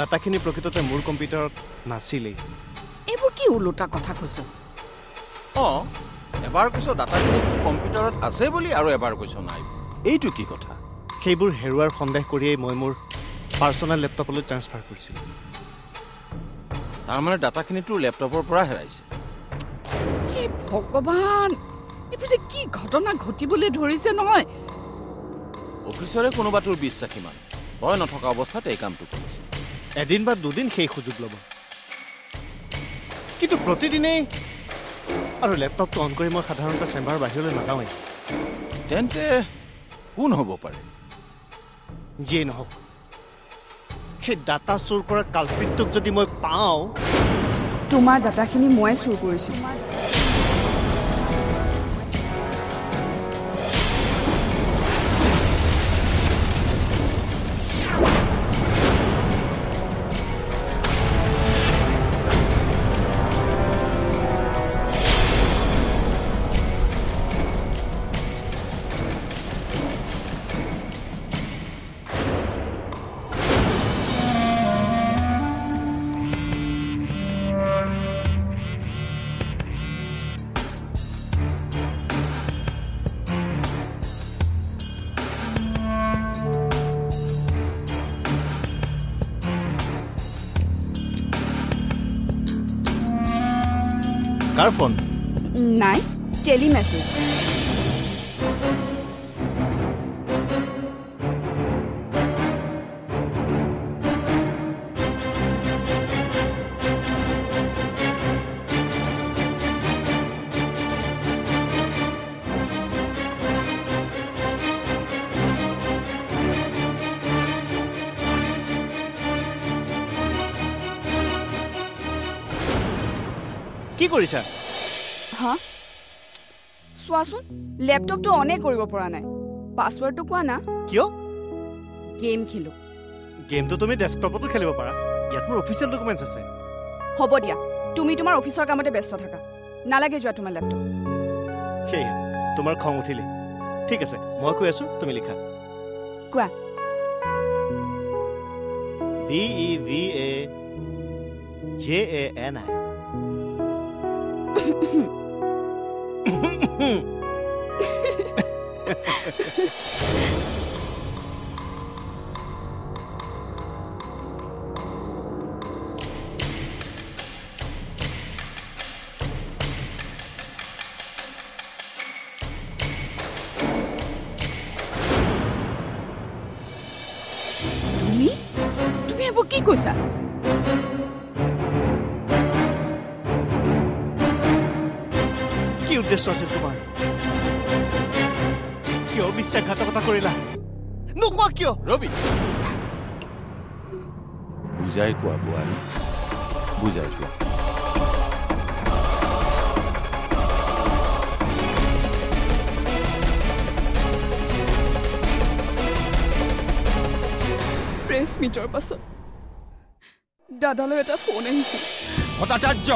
ডাটাখিনি প্ৰকৃততে মোৰ কম্পিউটাৰত নাছিলেই। এইবোৰ কি ওলোটা কথা কৈছ? এবাৰ কৈছ ডাটাখিনি কম্পিউটাৰত আছে বুলি আৰু এবাৰ কৈছ নাই। এইটো কি কথা? সেইবোৰ হেৰুৱাৰ সন্দেহ কৰিয়েই মই মোৰ পাৰ্চনেল লেপটপলৈ ট্ৰান্সফাৰ কৰিছিলোঁ। তাৰমানে ডাটাখিনি তোৰ লেপটপৰ পৰা হেৰাইছে। হে ভগৱান, এইবোৰ যে কি ঘটনা ঘটিবলৈ ধৰিছে নহয়। অফিচৰে কোনোবা তোৰ বিশ্বাসী মানুহ ভয় নথকা অৱস্থাত এই কামটো কৰিছে। এদিন বা দুদিন সেই সুযোগ ল'ব, কিন্তু প্ৰতিদিনেই আৰু লেপটপটো অন কৰি মই সাধাৰণতে চেম্বাৰৰ বাহিৰলৈ নাযাওঁৱেই। তেন্তে কোন হ'ব পাৰে? যিয়েই নহওক, সেই ডাটা চুৰ কৰা কালপিতটোক যদি মই পাওঁ। তোমাৰ ডাটাখিনি মই চুৰ কৰিছোঁ। কাৰ ফোন? নাই, টেলিমেছেজ। কি কৰিছা? হা, চোৱাচোন, লেপটপটো অনে কৰিব পৰা নাই। পাছৱৰ্ডটো কোৱা না। কিয়? গেম খেলো। গেমটো তুমি ডেস্কটপতো খেলিব পাৰা। ইয়াত মোৰ অফিচিয়েল ডকুমেণ্টছ আছে। হ'ব দিয়া, তুমি তোমাৰ অফিচৰ কামতে ব্যস্ত থাকা। নালাগে যোৱা তোমাৰ লেপটপ। সেয়ে তোমাৰ খং উঠিলে। ঠিক আছে, মই কৈ আছো, তুমি লিখা। কোৱা। DEVAJANI। তুমি এইবোৰ কি কৈছা? কি উদ্দেশ্য আছিল তোমাৰ? কিয় বিশ্বাসঘাতকতা কৰিলা? নোকোৱা কিয়? ৰবি, বুজাই কোৱা বোৱাৰী, বুজাই কোৱা। প্ৰেছ মিটৰ পাছত দাদালৈ এটা ফোন আহিছিল। ভট্টাচাৰ্য,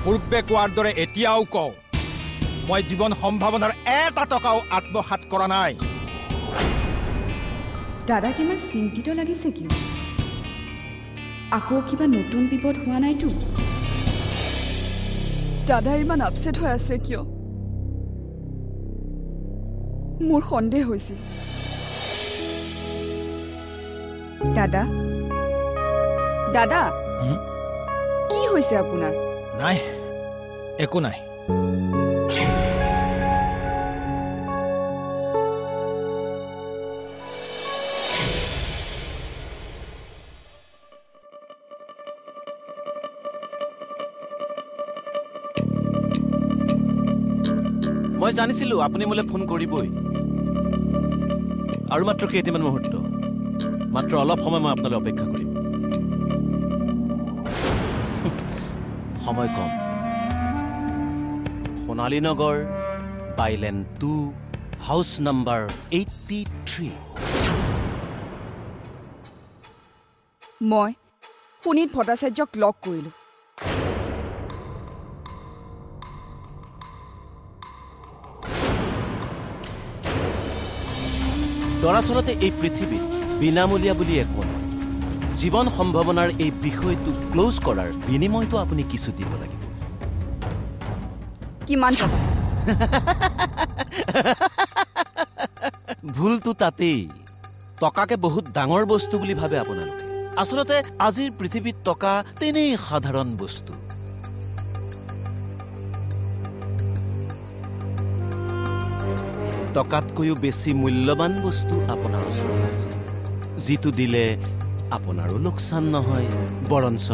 পূৰ্বে কোৱাৰ দৰে এতিয়াও কওঁ, মই জীৱন সম্ভাৱনাৰ এটা টকাও আত্মসাত কৰা নাই। দাদা কিমান চিন্তিত লাগিছে কিয়? আকৌ কিবা নতুন বিপদ হোৱা নাইতো? দাদা ইমান আপছেট হৈ আছে কিয়? মোৰ সন্দেহ হৈছিল। দাদা, দাদা, কি হৈছে আপোনাৰ? নাই, একো নাই। মই জানিছিলো আপুনি মোলৈ ফোন কৰিবই। আৰু মাত্ৰ কেইটামান মুহূৰ্ত, মাত্ৰ অলপ সময় মই আপোনালৈ অপেক্ষা কৰিম। সময় কম। সোণালী নগৰ, বাইলেন 2, হাউচ নম্বৰ 83। মই পুনীত ভট্টাচাৰ্যক লগ কৰিলো। দৰাচলতে এই পৃথিৱীত বিনামূলীয়া বুলি একো নাই। জীৱন সম্ভাৱনাৰ এই বিষয়টো ক্লোজ কৰাৰ বিনিময়টো আপুনি কিছু দিব লাগিব। কিমান টকা? ভুলটো তাতেই, টকাকে বহুত ডাঙৰ বস্তু বুলি ভাবে আপোনালোকে। আচলতে আজিৰ পৃথিৱীত টকা তেনেই সাধাৰণ বস্তু। টকাতকৈও বেছি মূল্যৱান বস্তু আপোনাৰ ওচৰত আছে, যিটো দিলে আপোনাৰো লোকচান নহয়, বৰঞ্চ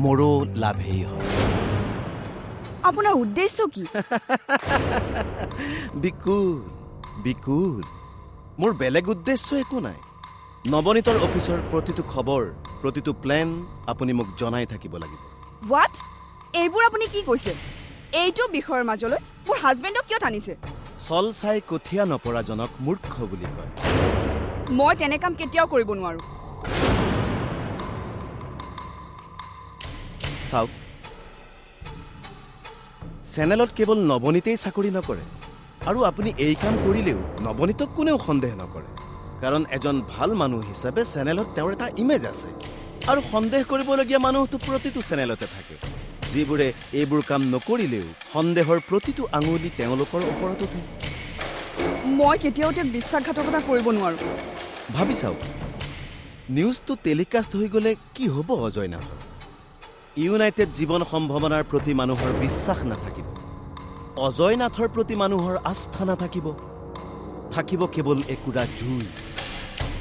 মোৰো লাভেই হয়। আপোনাৰ উদ্দেশ্য কি? বিকুল, মোৰ বেলেগ উদ্দেশ্য একো নাই। নৱনীতৰ অফিচৰ প্ৰতিটো খবৰ, প্ৰতিটো প্লেন আপুনি মোক জনাই থাকিব লাগিব। হোৱাট? এইবোৰ আপুনি কি কৈছে? এইটো বিষয়ৰ মাজলৈ মোৰ হাজবেণ্ডক কিয় টানিছে? চল চাই কঠীয়া নপৰাজনক মূৰ্খ বুলি কয়। মই তেনে কাম কেতিয়াও কৰিব নোৱাৰো। চাওক, চেনেলত কেৱল নৱনীতেই চাকৰি নকৰে, আৰু আপুনি এই কাম কৰিলেও নৱনীতক কোনেও সন্দেহ নকৰে। কাৰণ এজন ভাল মানুহ হিচাপে চেনেলত তেওঁৰ এটা ইমেজ আছে, আৰু সন্দেহ কৰিবলগীয়া মানুহটো প্ৰতিটো চেনেলতে থাকে, যিবোৰে এইবোৰ কাম নকৰিলেও সন্দেহৰ প্ৰতিটো আঙুলি তেওঁলোকৰ ওপৰত উঠে। মই কেতিয়াও তেওঁক বিশ্বাসঘাতকতা কৰিব নোৱাৰো। ভাবি চাওক, নিউজটো টেলিকাষ্ট হৈ গ'লে কি হ'ব অজয় নাথৰ? ইউনাইটেড জীৱন সম্ভাৱনাৰ প্ৰতি মানুহৰ বিশ্বাস নাথাকিব, অজয় নাথৰ প্ৰতি মানুহৰ আস্থা নাথাকিব, থাকিব কেৱল একুৰা জুই,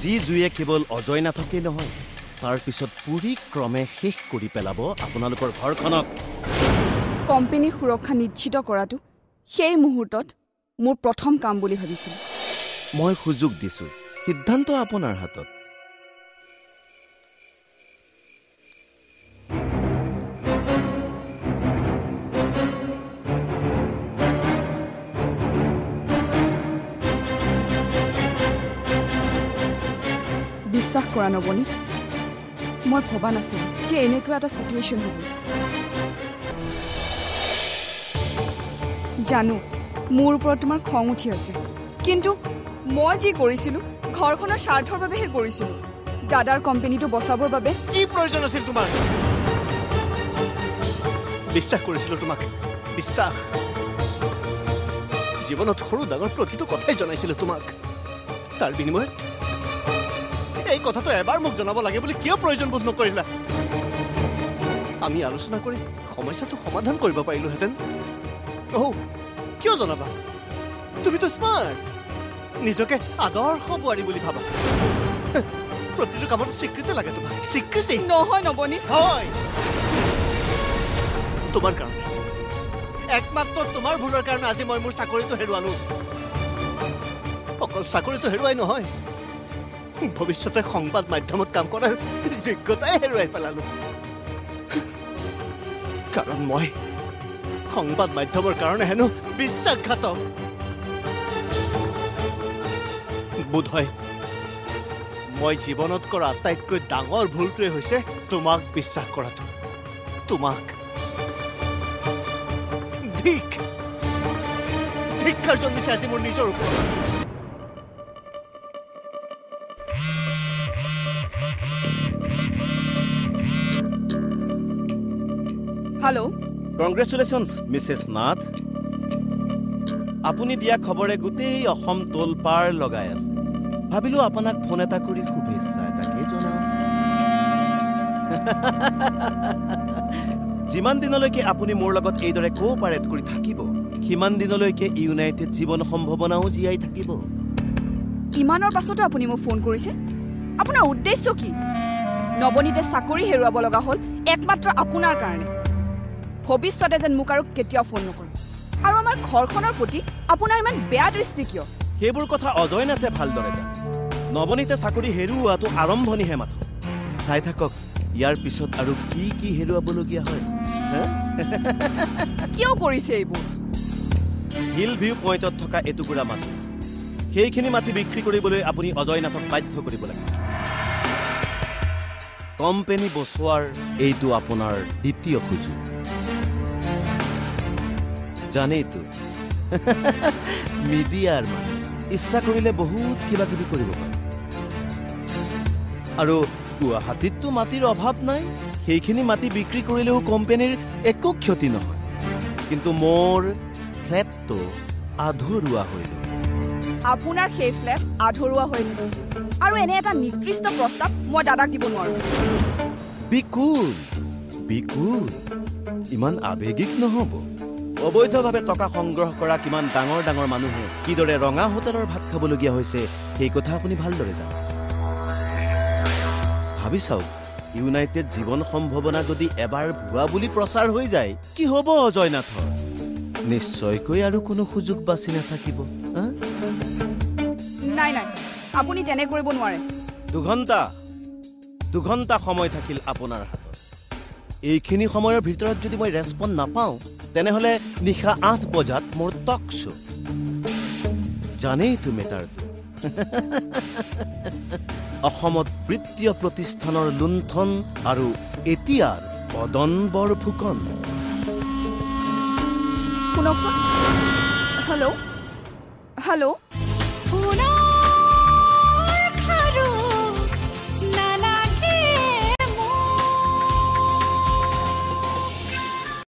যি জুয়ে কেৱল অজয় নাথকেই নহয়, তাৰ পিছত পুৰি ক্ৰমে শেষ কৰি পেলাব আপোনালোকৰ ঘৰখনক। কোম্পানীৰ সুৰক্ষা নিশ্চিত কৰাটো সেই মুহূৰ্তত মোৰ প্ৰথম কাম বুলি ভাবিছিল। মই সুযোগ দিছো, সিদ্ধান্ত আপোনাৰ হাতত। বিশ্বাস কৰা নৱনীত, মই ভবা নাছিলো যে এনেকুৱা এটা চিটুৱেশ্যন হ'ব। জানো মোৰ ওপৰত তোমাৰ খং উঠি আছে, কিন্তু মই যি কৰিছিলো ঘৰখনৰ স্বাৰ্থৰ বাবেহে কৰিছিলো। দাদাৰ কোম্পানীটো বচাবৰ বাবে। কি প্ৰয়োজন আছিল তোমাৰ? বিশ্বাস কৰিছিলো তোমাক, বিশ্বাস। জীৱনত সৰু ডাঙৰ প্ৰতিটো কথাই জনাইছিলো তোমাক। তাৰ বিনিময়ত এই কথাটো এবাৰ মোক জনাব লাগে বুলি কিয় প্ৰয়োজন বোধ নকৰিলা? আমি আলোচনা কৰি সমস্যাটো সমাধান কৰিব পাৰিলোহেঁতেন। কিয় জনাবা? তুমিতো স্মাৰ্ট, নিজকে আদৰ্শ বোৱাৰী বুলি ভাবা। প্ৰতিটো কামত স্বীকৃতি লাগে তোমাক, স্বীকৃতি। নহয় নৱনীত, হয় তোমাৰ কাৰণে, একমাত্ৰ তোমাৰ ভুলৰ কাৰণে আজি মই মোৰ চাকৰিটো হেৰুৱালো। অকল চাকৰিটো হেৰুৱাই নহয়, ভৱিষ্যতে সংবাদ মাধ্যমত কাম কৰাৰ যোগ্যতাই হেৰুৱাই পেলালো। কাৰণ মই সংবাদ মাধ্যমৰ কাৰণে হেনো বিশ্বাসঘাতক। বোধহয় মই জীৱনত কৰা আটাইতকৈ ডাঙৰ ভুলটোৱে হৈছে তোমাক বিশ্বাস কৰাটো। তোমাক ধিক্কাৰ জন্মিছে আজি মোৰ নিজৰ ওপৰত। Hello', congratulations Mrs Nath. আপুনি দিয়া খবৰে গোটেই অসম তোল পাৰ লগাই আছে। ভাবিলো আপোনাক ফোন এটা কৰি শুভেচ্ছা এটাকে জনাওঁ। যিমান দিনলৈকে আপুনি মোৰ লগত এইদৰে কোঅপাৰেট কৰি থাকিব, সিমান দিনলৈকে ইউনাইটেড জীৱন সম্ভাৱনাও জীয়াই থাকিব। ইমানৰ পাছতো আপুনি মোক ফোন কৰিছে? আপোনাৰ উদ্দেশ্য কি? নৱনীতে চাকৰি হেৰুৱাব লগা হ'ল একমাত্ৰ আপোনাৰ কাৰণে। ভৱিষ্যতে যেন মোক আৰু কেতিয়াও ফোন নকৰে। আৰু আমাৰ ঘৰখনৰ প্ৰতি আপোনাৰ ইমান বেয়া দৃষ্টি কিয়? সেইবোৰ কথা অজয় নাথে ভালদৰে জানে। নৱনীতে চাকৰি হেৰুওৱাটো আৰম্ভণিহে মাথো। চাই থাকক ইয়াৰ পিছত আৰু কি কি হেৰুৱাবলগীয়া হয়। কিয় কৰিছে এইবোৰ? হিল ভিউ পইণ্টত থকা এটুকুৰা মাটি, সেইখিনি মাটি বিক্ৰী কৰিবলৈ আপুনি অজয় নাথক বাধ্য কৰিব লাগিব। কোম্পানী বচোৱাৰ এইটো আপোনাৰ দ্বিতীয় সুযোগ। জানেইতো মিডিয়াৰ মানে ইচ্ছা কৰিলে বহুত কিবা কিবি কৰিব পাৰে। আৰু গুৱাহাটীততো মাটিৰ অভাৱ নাই সেইখিনি মাটি বিক্ৰী কৰিলেও কোম্পানীৰ একো ক্ষতি নহয় কিন্তু মোৰ ফ্লেটটো আধৰুৱা হৈল আপোনাৰ সেই ফ্লেট আধৰুৱা হৈ থাকে আৰু এনে এটা নিকৃষ্ট প্ৰস্তাৱ মই দাদাক দিব নোৱাৰো বিকুল বিকুল ইমান আৱেগিক নহ'ব অবৈধভাৱে টকা সংগ্ৰহ কৰা কিমান ডাঙৰ ডাঙৰ মানুহে কিদৰে ৰঙা হোটেলৰ ভাত খাবলগীয়া হৈছে সেই কথা আপুনি ভালদৰে জানে ভাবি চাওক ইউনাইটেড জীৱন সম্ভাৱনা যদি এবাৰ ভুৱা বুলি প্ৰচাৰ হৈ যায় কি হ'ব অজয় নাথৰ নিশ্চয়কৈ আৰু কোনো সুযোগ বাচি নাথাকিব নাই নাই আপুনি তেনে কৰিব নোৱাৰে দুঘণ্টা সময় থাকিল আপোনাৰ হাতত এইখিনি সময়ৰ ভিতৰত যদি মই ৰেছপন্স নাপাওঁ তেনেহ'লে নিশা 8 বজাত মোৰ টক শ্ব' জানেই তো মেটাৰটো অসমত বৃত্তীয় প্ৰতিষ্ঠানৰ লুণ্ঠন আৰু এতিয়াৰ পদনবৰ ফুকন শুনকচোন হেল্ল' হেল্ল'